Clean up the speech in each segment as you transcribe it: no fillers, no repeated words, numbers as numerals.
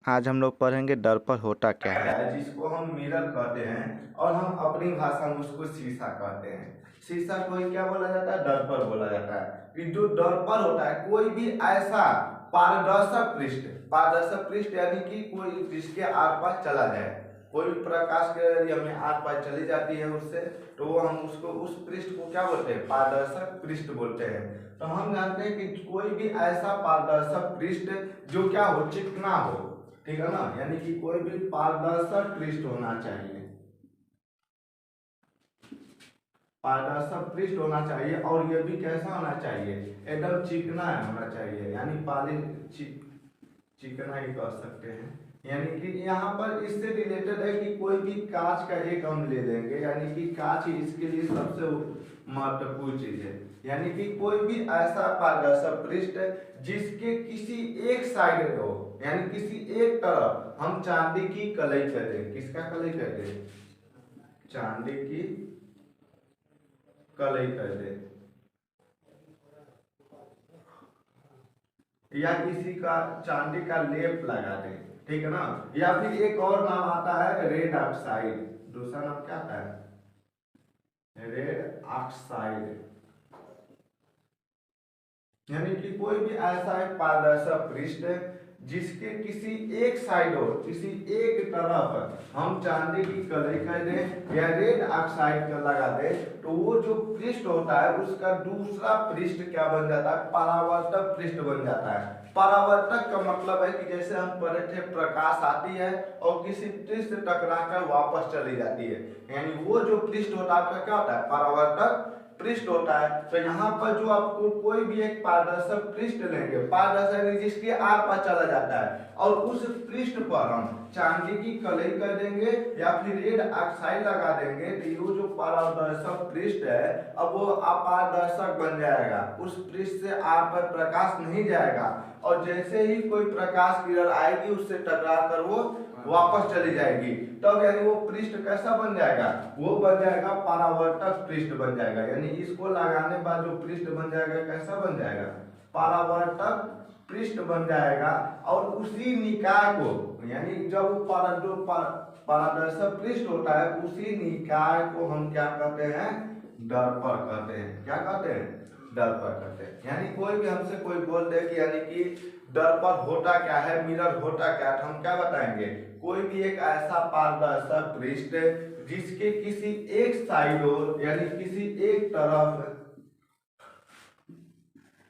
आज हम लोग पढ़ेंगे दर्पण होता क्या है। जिसको हम मिरर कहते हैं और हम अपनी भाषा में उसको शीशा कहते हैं। शीशा को ही क्या बोला जाता है? दर्पण बोला जाता है। कि जो दर्पण होता है कोई भी ऐसा पारदर्शक पृष्ठ यानी कि कोई जिसके आर पार चला जाए, कोई प्रकाश के यदि हमें आर पार चली जाती है उससे, तो हम उसको उस पृष्ठ को क्या बोलते हैं? पारदर्शक पृष्ठ बोलते हैं। तो हम जानते हैं कि कोई भी ऐसा पारदर्शक पृष्ठ जो क्या हो? चिकना हो, ठीक है ना, यानी कि कोई भी पारदर्शक पृष्ठ होना चाहिए, पारदर्शक पृष्ठ होना चाहिए। और ये भी कैसा होना चाहिए? एकदम चिकना होना चाहिए, यानी चिकना ही कह सकते हैं। यानी कि यहाँ पर इससे रिलेटेड है कि कोई भी कांच का एक हम ले लेंगे, यानी कि कांच ही इसके लिए सबसे महत्वपूर्ण चीज है। यानी कि कोई भी ऐसा पारदर्शक पृष्ठ जिसके किसी एक साइड हो, यानी किसी एक तरफ हम चांदी की कलई कर दें। किसका कलई कर दें? चांदी की कलई कर दें, या किसी का चांदी का लेप लगा दें, ठीक है ना। या फिर एक और नाम आता है रेड ऑक्साइड। दूसरा नाम क्या आता है? Red oxide. यानी कि कोई भी ऐसा एक पारदर्शक पृष्ठ जिसके किसी एक साइड हो, किसी एक तरफ हम चांदी की कलई कर दें या रेड ऑक्साइड का लगा दें, तो वो जो पृष्ठ होता है उसका दूसरा पृष्ठ क्या बन जाता है? परावर्तक पृष्ठ बन जाता है। परावर्तक का मतलब है कि जैसे हम पढ़े थे, प्रकाश आती है और किसी पृष्ठ से टकराकर वापस चली जाती है, यानी वो जो पृष्ठ होता है आपका क्या होता है? परावर्तक पृष्ठ होता है। तो यहाँ पर जो आपको कोई भी एक पारदर्शक पृष्ठ लेंगे, पारदर्शक जिसके आर पार चला जाता है, और उस पृष्ठ पर हम चांदी की कलई कर देंगे या फिर रेड ऑक्साइड लगा देंगे, तो ये जो पारदर्शक पृष्ठ है अब वो अपारदर्शक बन जाएगा। उस पृष्ठ से आर पर प्रकाश नहीं जाएगा, और जैसे ही कोई प्रकाश किरण आएगी उससे टकरा कर वो वापस चली जाएगी। तब यानी वो पृष्ठ कैसा बन जाएगा? वो बन जाएगा परावर्तक पृष्ठ बन जाएगा। यानी इसको लगाने बाद जो पृष्ठ बन जाएगा कैसा बन जाएगा? परावर्तक पृष्ठ बन जाएगा। और उसी निकाय को, यानी जब वो पारदर्शक पृष्ठ होता है उसी निकाय को हम क्या कहते हैं? दर्पण कहते हैं। क्या कहते हैं? दर्पण कहते हैं। यानी कोई भी हमसे कोई बोल दे कि यानी कि दर्पण होता क्या है, मिरर होता क्या है, तो हम क्या बताएंगे? कोई भी एक ऐसा पारदर्शक पृष्ठ जिसके किसी एक साइड हो, यानी किसी एक तरफ,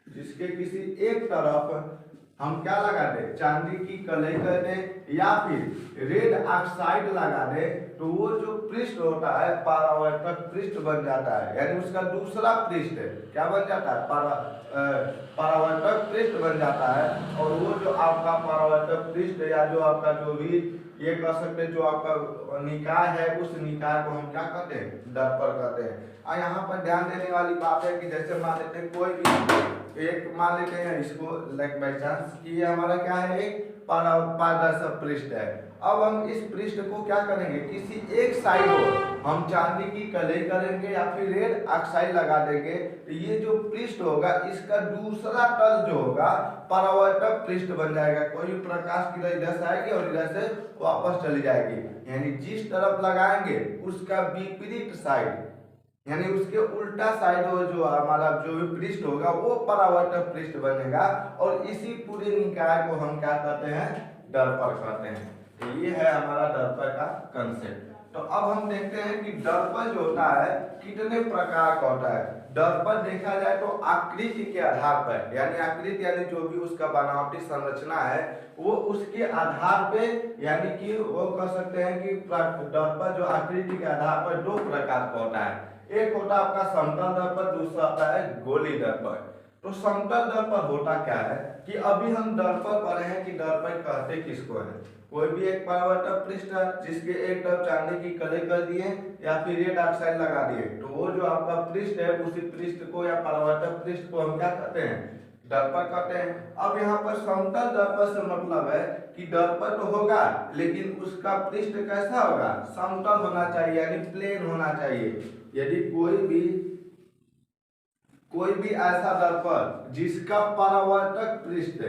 जिसके किसी एक तरफ हम क्या लगा दे? चांदी की कलई कर दे या फिर रेड ऑक्साइड लगा दे, तो वो जो पृष्ठ होता है परावर्तक पृष्ठ बन जाता है। यानी उसका दूसरा पृष्ठ क्या बन जाता है? परावर्तक पृष्ठ बन जाता है। और वो जो आपका परावर्तक पृष्ठ या जो आपका जो भी ये कह सकते हैं जो आपका निकाय है, उस निकाय को हम क्या कहते हैं? दर्पण कहते हैं। और यहाँ पर ध्यान देने वाली बात है कि जैसे मान लेते हैं कोई भी एक, मान लेते हैं इसको लाइक बाई चांस कि ये हमारा क्या है? एक पारदर्शक पृष्ठ है। अब हम इस पृष्ठ को क्या करेंगे? किसी एक साइड को हम चांदी की कलई करेंगे या फिर रेड ऑक्साइड लगा देंगे, तो ये जो पृष्ठ होगा इसका दूसरा तल जो होगा परावर्तक पृष्ठ बन जाएगा। कोई प्रकाश की इधर से आएगी और इधर से वापस चली जाएगी, यानी जिस तरफ लगाएंगे उसका विपरीत साइड, यानी उसके उल्टा साइड हो जो हमारा जो भी पृष्ठ होगा वो परावर्तक पृष्ठ बनेगा। और इसी पूरे निकाय को हम क्या कहते हैं? दर्पण कहते हैं। तो ये है हमारा दर्पण का कंसेप्ट। तो अब हम देखते हैं कि दर्पण जो होता है कितने प्रकार का होता है। दर्पण देखा जाए तो आकृति के आधार पर, यानी आकृति यानी जो भी उसका बनावटी संरचना है वो उसके आधार पे, यानी कि वो कह सकते हैं कि दर्पण जो आकृति के आधार पर दो प्रकार का होता है। एक होता है आपका समतल दर्पण, दूसरा होता है गोली दर्पण। तो समतल दर्पण होता क्या है कि अभी हम दर्पण पढ़े हैं कि दर्पण कहते किसको है? कोई भी एक परावर्तक पृष्ठ है जिसके एक तरफ चांदी की कलई कर दिए या फिर रेड ऑक्साइड लगा दिए, तो वो जो आपका पृष्ठ है उसी पृष्ठ को या परावर्तक पृष्ठ को हम क्या कहते हैं? दर्पण कहते हैं। अब यहाँ पर समतल दर्पण से मतलब है कि दर्पण तो होगा लेकिन उसका पृष्ठ कैसा होगा? समतल होना चाहिए, यानी प्लेन होना चाहिए। यदि कोई भी ऐसा दर्पण जिसका परावर्तक पृष्ठ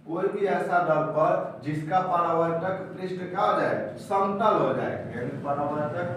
कोई भी ऐसा दर्पण जिसका परावर्तक पृष्ठ क्या हो जाए, समतल हो जाए, यानी परावर्तक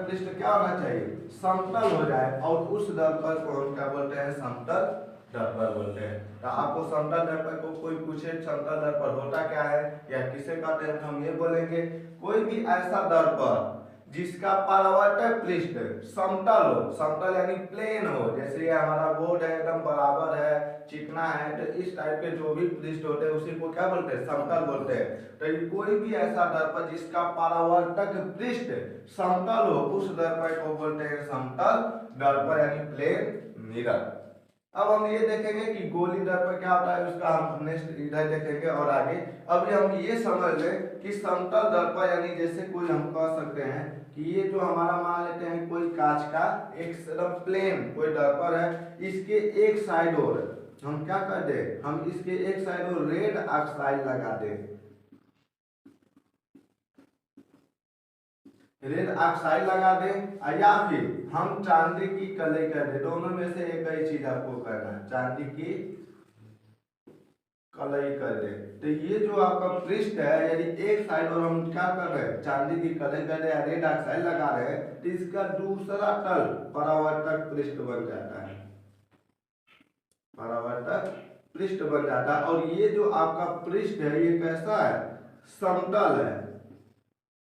पृष्ठ क्या होना चाहिए, समतल हो जाए, और उस दर्पण को हम क्या बोलते हैं, समतल दर्पण बोलते हैं। तो आपको समतल दर्पण को कोई पूछे समतल दर्पण होता क्या है या किसे कहते हैं, हम ये बोलेंगे कोई भी ऐसा दर्पण जिसका परावर्तक पृष्ठ समतल हो, समतल यानी प्लेन हो, जैसे ये हमारा बोर्ड है एकदम बराबर है, चिकना है, तो इस टाइप के जो भी पृष्ठ होते हैं उसी को क्या बोलते हैं, समतल बोलते हैं। तो कोई भी ऐसा दर्पण जिसका परावर्तक पृष्ठ समतल हो, उस दर्पण को बोलते हैं समतल दर्पण यानी प्लेन मिरर। अब हम ये देखेंगे कि गोली दर्पण क्या होता है, उसका हम नेक्स्ट इधर देखेंगे और आगे। अभी हम ये समझ लें कि समतल दर्पण यानी जैसे कोई हम कह सकते हैं कि ये जो हमारा मान लेते हैं कोई कांच का एकदम प्लेन कोई दर्पण है, इसके एक साइड और हम क्या कर दे, हम इसके एक साइड और रेड ऑक्साइड लगा दे, रेड ऑक्साइड लगा दे, या फिर हम चांदी की कलई कर दे, दोनों में से एक ही चीज आपको करना है, चांदी की कलई कर दे। तो ये जो आपका पृष्ठ है यदि एक साइड और हम क्या कर रहे हैं, चांदी की कलई कर रहे हैं, रेड ऑक्साइड लगा रहे हैं, तो इसका दूसरा तल परावर्तक पृष्ठ बन जाता है, परावर्तक पृष्ठ बन जाता है। और ये जो आपका पृष्ठ है ये कैसा है, समतल है,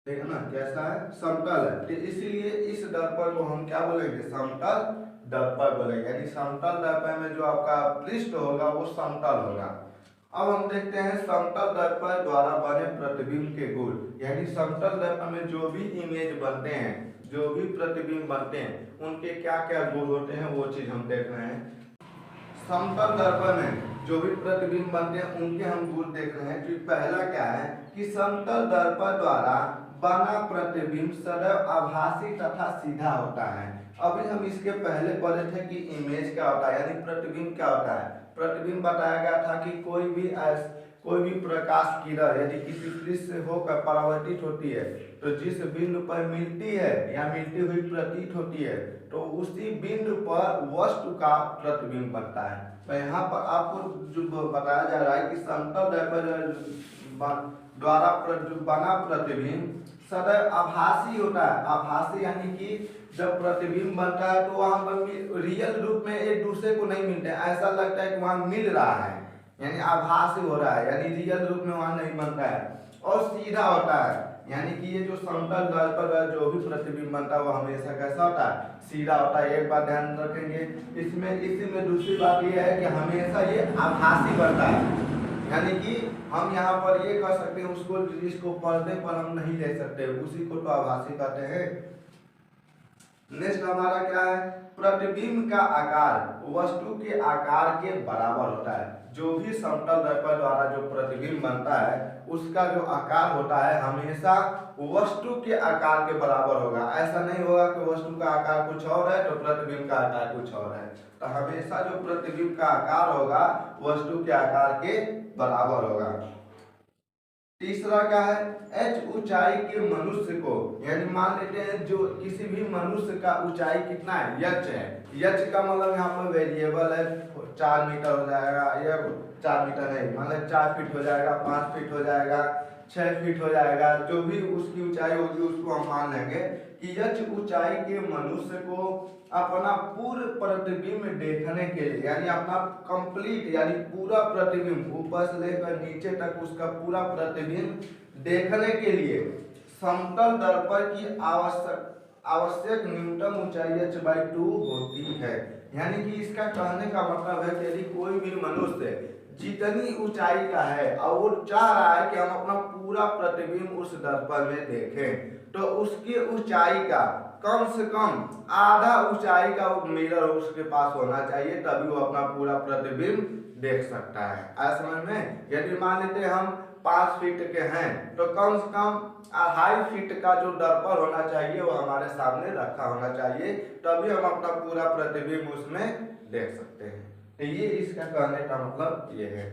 ठीक है ना, कैसा है, समतल है। तो इसीलिए इस दर्पण को हम क्या बोलेंगे, समतल दर्पण बोलेंगे, यानी समतल दर्पण में जो आपका पृष्ठ होगा वो समतल होगा। अब हम देखते हैं समतल दर्पण द्वारा बने प्रतिबिंब के गुण, यानी समतल दर्पण में जो भी इमेज बनते हैं, जो भी प्रतिबिंब बनते हैं, उनके क्या क्या गुण होते हैं वो चीज हम देख रहे हैं। समतल दर्पण में जो भी प्रतिबिंब बनते हैं उनके हम गुण देख रहे हैं। तो पहला क्या है कि समतल दर्पण द्वारा बना प्रतिबिंब सदैव आभासी तथा सीधा होता है। अभी हम इसके पहले पढ़े थे कि इमेज क्या होता है, यानी प्रतिबिंब क्या होता है। प्रतिबिंब बताया गया था कि कोई भी प्रकाश किरण यदि किसी पृष्ठ से होकर परावर्तित होती है तो जिस बिंदु पर मिलती है या मिलती हुई प्रतीत होती है तो उसी बिंदु पर वस्तु का प्रतिबिंब बनता है। तो यहाँ पर आपको जो बताया जा रहा है कि समतल दर्पण द्वारा बना प्रतिबिंब सदैव आभासी होता है। आभासी यानी कि जब प्रतिबिंब बनता है तो वहां पर रियल रूप में एक दूसरे को नहीं मिलते, ऐसा लगता है कि वहां मिल रहा है, यानी आभासी हो रहा है, यानी रियल रूप में वहां नहीं बनता है। और सीधा होता है, यानी कि ये जो समतल दर्पण जो भी प्रतिबिंब बनता है वो हमेशा कैसा होता है, सीधा होता है। एक बात ध्यान रखेंगे इसमें, इसी में दूसरी बात ये है कि हमेशा ये आभासी बनता है, यानी कि हम यहाँ पर ये कह सकते हैं उसको, जिसको पर्दे पर हम नहीं ले सकते उसी को तो आभासी कहते हैं। नेक्स्ट हमारा क्या है, प्रतिबिंब का आकार वस्तु के आकार के बराबर होता है। जो भी समतल दर्पण द्वारा जो प्रतिबिंब बनता है उसका जो आकार होता है हमेशा वस्तु के आकार के बराबर होगा। ऐसा नहीं होगा कि वस्तु का आकार कुछ और है तो प्रतिबिंब का आकार कुछ और है। तो हमेशा जो प्रतिबिंब का आकार होगा वस्तु के आकार के बराबर होगा। तीसरा क्या है, h ऊंचाई के मनुष्य को, यानी मान लेते हैं जो किसी भी मनुष्य का ऊंचाई कितना है, यच है। यच का मतलब यहाँ पर वेरिएबल है, 4 मीटर हो जाएगा, या 4 मीटर नहीं, मतलब 4 फीट हो जाएगा, 5 फीट हो जाएगा, 6 फीट हो जाएगा, जो भी उसकी ऊंचाई होगी उसको हम मान लेंगे कि यच ऊंचाई के मनुष्य को अपना पूर्ण प्रतिबिंब देखने के लिए, यानी अपना कंप्लीट यानी पूरा प्रतिबिंब ऊपर से लेकर नीचे तक उसका पूरा प्रतिबिंब देखने के लिए समतल दर्पण की आवश्यक न्यूनतम ऊंचाई h/2 होती है। यानी कि इसका कहने का मतलब है कि यदि कोई भी मनुष्य जितनी ऊंचाई का है और वो चाह रहा है कि हम अपना पूरा प्रतिबिंब उस दर्पण में देखें तो उसकी ऊंचाई का कम से कम आधा ऊंचाई का मिरर उसके पास होना चाहिए, तभी वो अपना पूरा प्रतिबिंब देख सकता है। ऐसा समझ में, यदि मान लेते हम 5 फीट के हैं तो कम से कम 2.5 फीट का जो दर्पण होना चाहिए वो हमारे सामने रखा होना चाहिए, तभी हम अपना पूरा प्रतिबिंब उसमें देख सकते हैं। तो ये इसका कहने का मतलब ये है।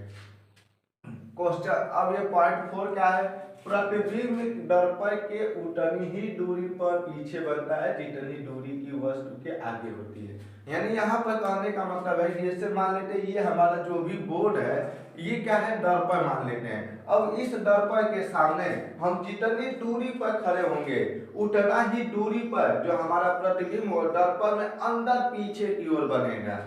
क्वेश्चन, अब ये पॉइंट 4 क्या है, प्रतिबिंब दर्पण के उतनी ही दूरी पर पीछे बनता है जितनी दूरी की वस्तु के आगे होती है। यानी यहाँ पर कहने का मतलब है कि जैसे मान लेते हैं ये हमारा जो भी बोर्ड है ये क्या है, दर्पण मान लेते हैं। अब इस दर्पण के सामने हम जितनी दूरी पर खड़े होंगे उतना ही दूरी पर जो हमारा प्रतिबिंब दर्पण में अंदर पीछे की ओर बनेगा।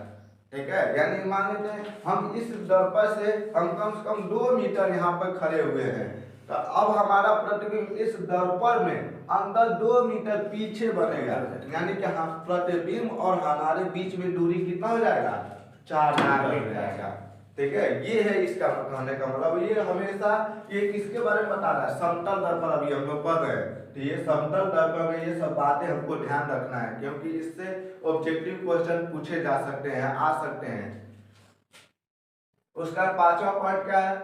ठीक है, यानी मान लेते हैं हम इस दर्पण से कम से कम 2 मीटर यहाँ पर खड़े हुए हैं, तो अब हमारा प्रतिबिंब इस दर्पण में अंदर 2 मीटर पीछे बनेगा, यानी कि हम प्रतिबिंब और हमारे बीच में दूरी कितना हो जाएगा, 4 मीटर हो जाएगा। ठीक है, ये है इसका कहने का मतलब। ये हमेशा ये किसके बारे में बता रहा है, समतल दर्पण। अभी हम लोग पढ़ रहे हैं, तो ये समतल दर्पण में ये सब बातें हमको ध्यान रखना है, क्योंकि इससे ऑब्जेक्टिव क्वेश्चन पूछे जा सकते हैं, आ सकते हैं। उसका 5वां पॉइंट क्या है,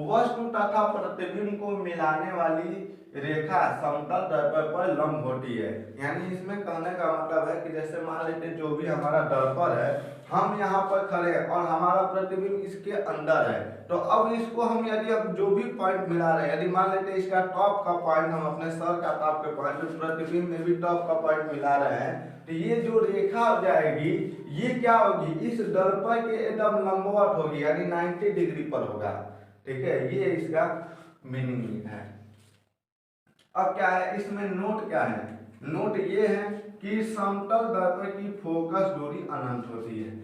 वस्तु तथा प्रतिबिंब को मिलाने वाली रेखा समतल दर्पण पर लंब होती है। यानी इसमें कहने का मतलब है कि जैसे मान लेते जो भी हमारा दर्पण है, हम यहाँ पर खड़े हैं और हमारा प्रतिबिंब इसके अंदर है, तो अब इसको हम यदि अब जो भी पॉइंट मिला रहे हैं, यदि मान लेते इसका टॉप का पॉइंट हम अपने सर का टॉप के पॉइंट प्रतिबिंब में भी टॉप का पॉइंट मिला रहे हैं, तो ये जो रेखा हो जाएगी ये क्या होगी, इस दर्पण के एकदम लंबवत होगी, यानी 90 डिग्री पर होगा। ठीक है, ये इसका मीनिंग है। अब क्या है इसमें नोट क्या है, नोट ये है कि समतल दर्पण की फोकस दूरी अनंत होती है।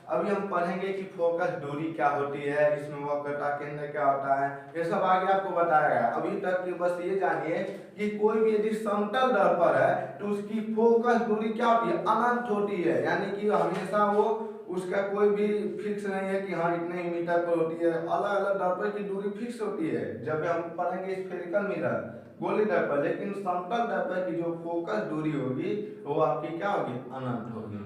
अभी हम पढ़ेंगे कि फोकस दूरी क्या होती है, इसमें वक्रता केंद्र क्या होता है, ये सब आगे आपको बताया गया। अभी तक की बस ये जानिए कि कोई भी यदि समतल दर्पण है तो उसकी फोकस दूरी क्या होती है, अनंत होती है। यानी कि हमेशा वो उसका कोई भी फिक्स नहीं है कि हाँ इतने ही मीटर पर होती है, अलग अलग दर्पण की दूरी फिक्स होती है। जब हम पढ़ेंगे स्फेरिकल मिरर, गोली दर्पण, लेकिन समतल दर्पण की जो फोकस दूरी होगी वो आपकी क्या होगी, अनंत होगी।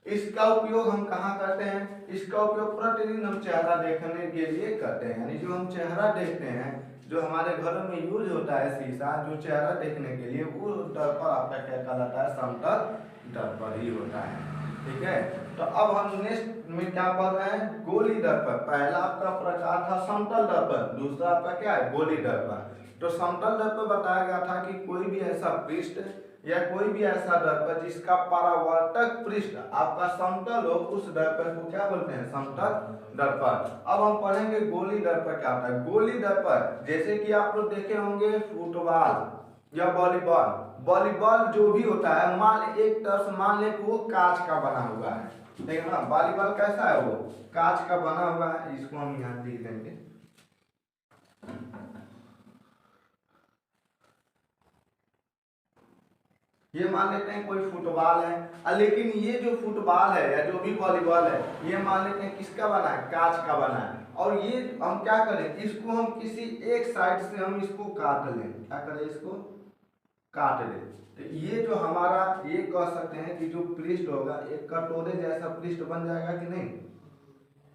इसका उपयोग हम कहाँ करते हैं, इसका उपयोग प्रतिदिन हम चेहरा देखने के लिए करते हैं। यानी जो हम चेहरा देखते हैं, जो हमारे घरों में यूज होता है शीशा, जो चेहरा देखने के लिए, वो दर्पण आपका क्या कहलाता है, समतल दर्पण ही होता है। ठीक है, तो अब हम नेक्स्ट में क्या पढ़ रहे हैं, गोली दर्पण। पहला आपका प्रकार था समतल दर्पण, दूसरा आपका क्या है, गोली दर्पण। तो समतल दर्पण बताया गया था कि कोई भी ऐसा पृष्ठ या कोई भी ऐसा दर्पण जिसका परावर्तक पृष्ठ आपका समतल हो, उस दर्पण को क्या बोलते हैं, समतल दर्पण। अब हम पढ़ेंगे गोली दर्पण क्या होता है। गोली दर्पण जैसे कि आप लोग देखे होंगे फुटबॉल या वॉलीबॉल, वॉलीबॉल जो भी होता है, मान एक तरफ से मान ले कि वो कांच का बना हुआ है, ठीक है ना। वॉलीबॉल कैसा है, वो कांच का बना हुआ है। इसको हम यहाँ लिख देंगे, ये मान लेते हैं कोई फुटबॉल है, लेकिन ये जो फुटबॉल है या जो भी वॉलीबॉल है, ये मान लेते हैं किसका बना है, कांच का बना है। और ये हम क्या करें, इसको हम किसी एक साइड से हम इसको काट लें, क्या करें, इसको काट लें। तो ये जो हमारा, ये कह सकते हैं कि जो पृष्ठ होगा एक कटोरे जैसा पृष्ठ बन जाएगा कि नहीं,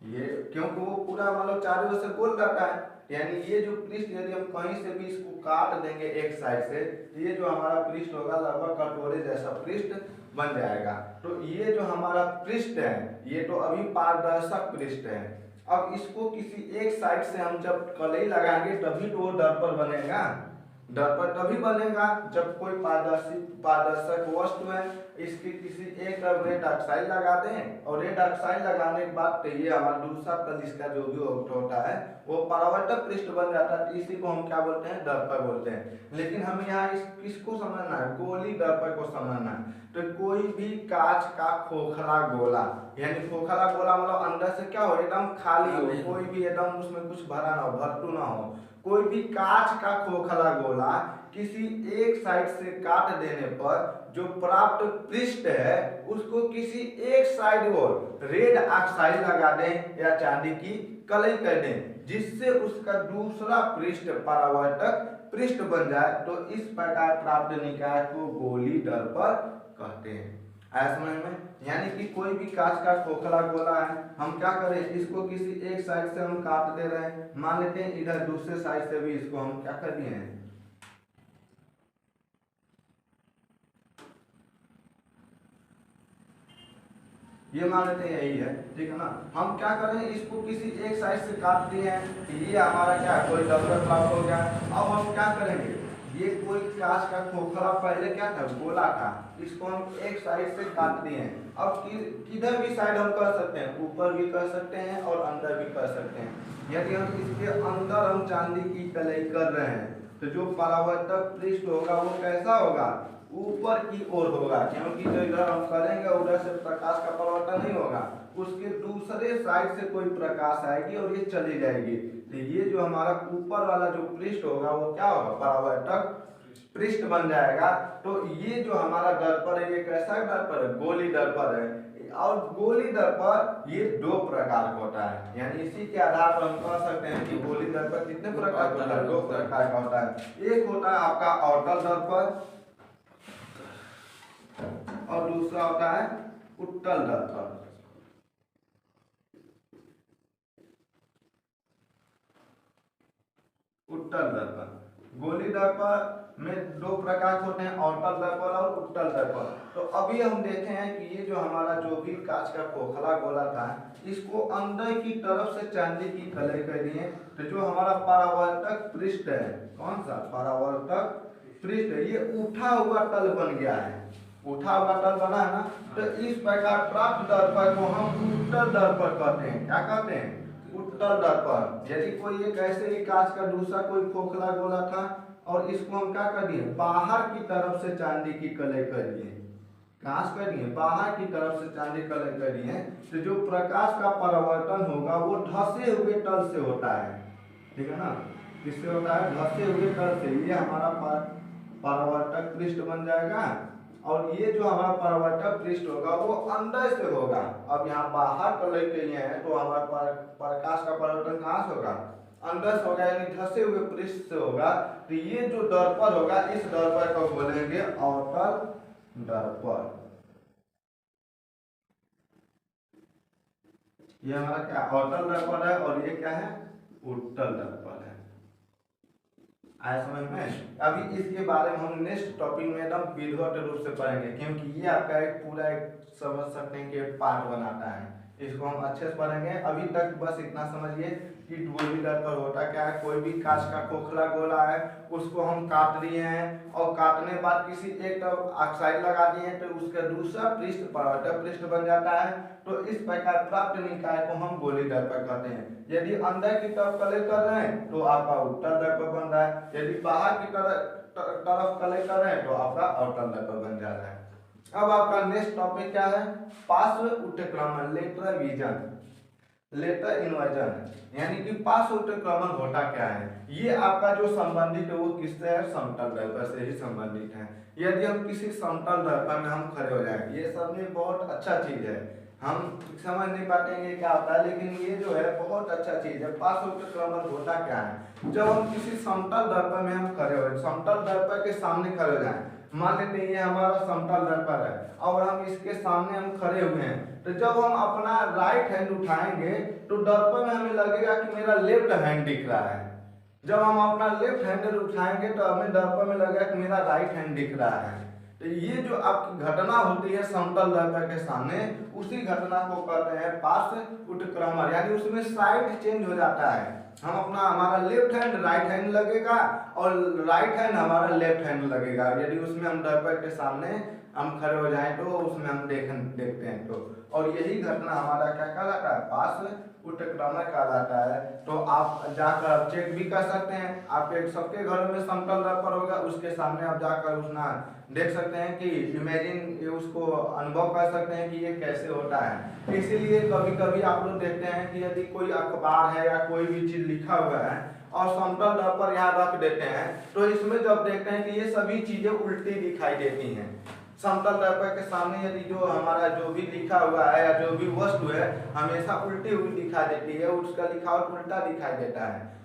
ये क्योंकि वो पूरा मतलब चारों ओर से गोल रहता है। यानी ये जो पृष्ठ यदि हम कहीं से भी इसको काट देंगे एक साइड से, तो ये जो हमारा पृष्ठ होगा लगभग कटोरे जैसा पृष्ठ बन जाएगा। तो ये जो हमारा पृष्ठ है ये तो अभी पारदर्शक पृष्ठ है। अब इसको किसी एक साइड से हम जब कलई लगाएंगे तभी तो वो दर्पण बनेगा। दर्पण तभी बनेगा जब कोई पारदर्शक वस्तु है, इसकी किसी एक तरफ रेड ऑक्साइड लगा दें, और रेड ऑक्साइड लगाने के बाद तो ये हमारा दूसरा पद इसका जो भी होता है वो परावर्तक पृष्ठ बन जाता है। इसी को हम क्या बोलते हैं, दर्पण बोलते हैं। लेकिन हमें यहाँ किसको समझना है, गोली दर्पण को समझना है। तो कोई भी कांच का खोखला गोला, यानी खोखला गोला मतलब अंदर से क्या हो, एकदम खाली हो, कोई भी एकदम उसमें कुछ भरा ना हो, भरतू ना हो। कोई भी कांच का खोखला गोला किसी एक साइड से काट देने पर जो प्राप्त पृष्ठ है उसको किसी एक साइड और रेड ऑक्साइड लगा दें या चांदी की कलई कर दें, जिससे उसका दूसरा पृष्ठ परावर्तक पृष्ठ बन जाए, तो इस प्रकार प्राप्त निकाय को गोली दर्पण कहते हैं। आया समझ में। यानी कि कोई भी कांच का खोखला गोला है, हम क्या करें, इसको किसी एक साइड से हम काट दे रहे हैं, मान लेते हैं इधर दूसरे साइड से भी इसको हम क्या कर दिए हैं, ये मान लेते हैं यही है, ठीक है ना। हम क्या करें, इसको किसी एक साइड से काट दिए हैं, ये हमारा क्या कोई दर्पण प्राप्त हो गया। अब हम क्या करेंगे, ये कोई कांच का खोखला पहले क्या था, गोला था, इसको हम एक साइड से काट दिए हैं। अब किधर भी साइड हम कर सकते हैं, ऊपर भी कर सकते हैं और अंदर भी कर सकते हैं। यदि हम इसके अंदर हम चांदी की कलई कर रहे हैं तो जो परावर्तक पृष्ठ होगा वो कैसा होगा, ऊपर की ओर होगा, क्योंकि जो इधर हम करेंगे उधर से प्रकाश का परावर्तन नहीं होगा, उसके दूसरे साइड से कोई प्रकाश आएगी और ये चली जाएगी। तो ये जो हमारा ऊपर वाला जो पृष्ठ होगा वो क्या होगा, परावर्तक पृष्ठ बन जाएगा। तो ये जो हमारा दर्पण है ये कैसा दर्पण है, गोली दर्पण है। और गोली दर्पण ये दो प्रकार का होता है, यानी इसी के आधार पर हम कह सकते हैं कि गोली दर्पण कितने प्रकार का होता है, दो प्रकार का होता है। एक होता है आपका अवतल दर्पण और दूसरा होता है उत्तल दर्पण। उत्तल दर्पण, गोली दर्पण में दो प्रकार होते हैं, अवतल दर्पण और उत्तल दर्पण। तो अभी हम देखे हैं कि ये जो हमारा जो भी कांच का खोखला गोला था, इसको अंदर की तरफ से चांदी की कलई कर दिए। तो जो हमारा परावर्तक पृष्ठ है, कौन सा परावर्तक पृष्ठ है, ये उठा हुआ तल बन गया है, उठा हुआ तल बना है ना। तो इस प्रकार प्राप्त दर्पण को हम उत्तल दर्पण कहते हैं। क्या कहते हैं, उत्तल दर्पण। यदि कोई एक ऐसे ही कांच का दूसरा कोई खोखला गोला था और इसको हम क्या कर दिए, बाहर की तरफ से चांदी की कलई कर दिए, कांच कर दिए बाहर की तरफ से चांदी कलई कर दिए, तो जो प्रकाश का परावर्तन होगा वो धसे हुए तल से होता है, ठीक है ना। किससे होता है, धसे हुए तल से। ये हमारा परावर्तक पृष्ठ बन जाएगा और ये जो हमारा परावर्तक पृष्ठ होगा वो अंदर से होगा। अब यहाँ बाहर कलई किए हैं तो हमारा प्रकाश का परावर्तन कहाँ से होगा, अंदर से होगा, यानी धसे हुए पृष्ठ से होगा। तो ये जो दर्पण होगा इस दर्पण को बोलेंगे अवतल दर्पण। ये हमारा क्या अवतल दर्पण है और ये क्या है, उत्तल दर्पण है। आया समझ में। अभी इसके बारे में हम नेक्स्ट टॉपिक में एकदम विधिवत रूप से पढ़ेंगे, क्योंकि ये आपका एक पूरा एक समझ सकते हैं कि पार्ट बनाता है, इसको हम अच्छे से पढ़ेंगे। अभी तक बस इतना समझिए कि गोली दर्पण होता क्या है। कोई भी कांच का खोखला गोला है उसको हम काट दिए हैं और काटने के बाद किसी एक तरफ ऑक्साइड लगा दिए हैं, तो उसका दूसरा पृष्ठ परावर्तक पृष्ठ बन जाता है। तो इस प्रकार प्राप्त निकाय को हम गोली दर्पण कहते हैं। यदि अंदर की तरफ कलई कर रहे हैं तो आपका उत्तल दर्पण बन रहा है, यदि बाहर की तरफ कलई कर रहे हैं तो आपका अवतल दर्पण बन जा रहा है। अब आपका नेक्स्ट टॉपिक क्या है, पार्श्व उत्क्रमण, लेटरल विजन, लेटर इन्वर्जन, यानी कि पार्श्व उत्क्रमण होता क्या है। ये आपका जो संबंधित है वो किससे है, समतल दर्पण से ही संबंधित है। यदि हम किसी समतल दर्पण में हम खड़े हो जाएं, ये सब में बहुत अच्छा चीज है, हम समझ नहीं पाते हैं क्या होता है, लेकिन ये जो है बहुत अच्छा चीज है। पार्श्व उत्क्रमण होता क्या है, जब हम किसी समतल दर्पण में हम खड़े हो, समतल दर्पण के सामने खड़े हो जाएं, मान लेते हैं ये हमारा समतल दर्पण है और हम इसके सामने हम खड़े हुए हैं, तो जब हम अपना राइट हैंड उठाएंगे तो दर्पण में हमें लगेगा कि मेरा लेफ्ट हैंड दिख रहा है। जब हम अपना लेफ्ट हैंड उठाएंगे तो हमें दर्पण में लगेगा कि मेरा राइट हैंड दिख रहा है। तो ये जो आपकी घटना होती है समतल दर्पण के सामने, उसी घटना को कहते हैं पार्श्व उत्क्रमण, यानी उसमें साइड चेंज हो जाता है। हम अपना हमारा लेफ्ट हैंड राइट हैंड लगेगा और राइट हैंड हमारा लेफ्ट हैंड लगेगा, यदि उसमें हम दर्पण के सामने हम खड़े हो जाएं तो उसमें हम देखते हैं तो। और यही घटना हमारा क्या कहलाता है, पार्श्व उत्क्रमण कहलाता है। तो आप जाकर चेक भी कर सकते हैं, आपके सबके घरों में समतल दर्पण होगा, उसके सामने आप जाकर उसना देख सकते हैं कि इमेजिन उसको अनुभव कर सकते हैं कि ये कैसे होता है। इसीलिए कभी कभी आप लोग देखते हैं कि यदि कोई अखबार है या कोई भी चीज लिखा हुआ है और समतल दर्पण यहाँ रख देते हैं, तो इसमें जब देखते हैं कि ये सभी चीजें उल्टी दिखाई देती हैं। समतल दर्पण के सामने यदि जो हमारा जो भी लिखा हुआ है या जो भी वस्तु है हमेशा उल्टी हुई दिखाई देती है, उसका लिखावट उल्टा दिखाई देता है।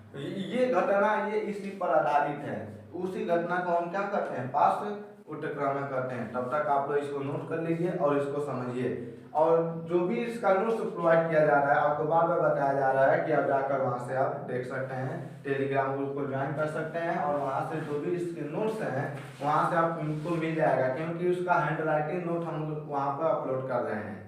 ये घटना ये इसी पर आधारित है, उसी घटना को हम क्या करते हैं, पार्श्व उत्क्रमण करते हैं। तब तक आप लोग इसको नोट कर लीजिए और इसको समझिए। और जो भी इसका नोट्स प्रोवाइड किया जा रहा है आपको बार बार बताया जा रहा है कि आप जाकर वहाँ से आप देख सकते हैं, टेलीग्राम ग्रुप को ज्वाइन कर सकते हैं और वहाँ से जो भी इसके नोट्स हैं वहाँ से आपको मिल जाएगा, क्योंकि उसका हैंड राइटिंग नोट हम वहाँ पर अपलोड कर रहे हैं।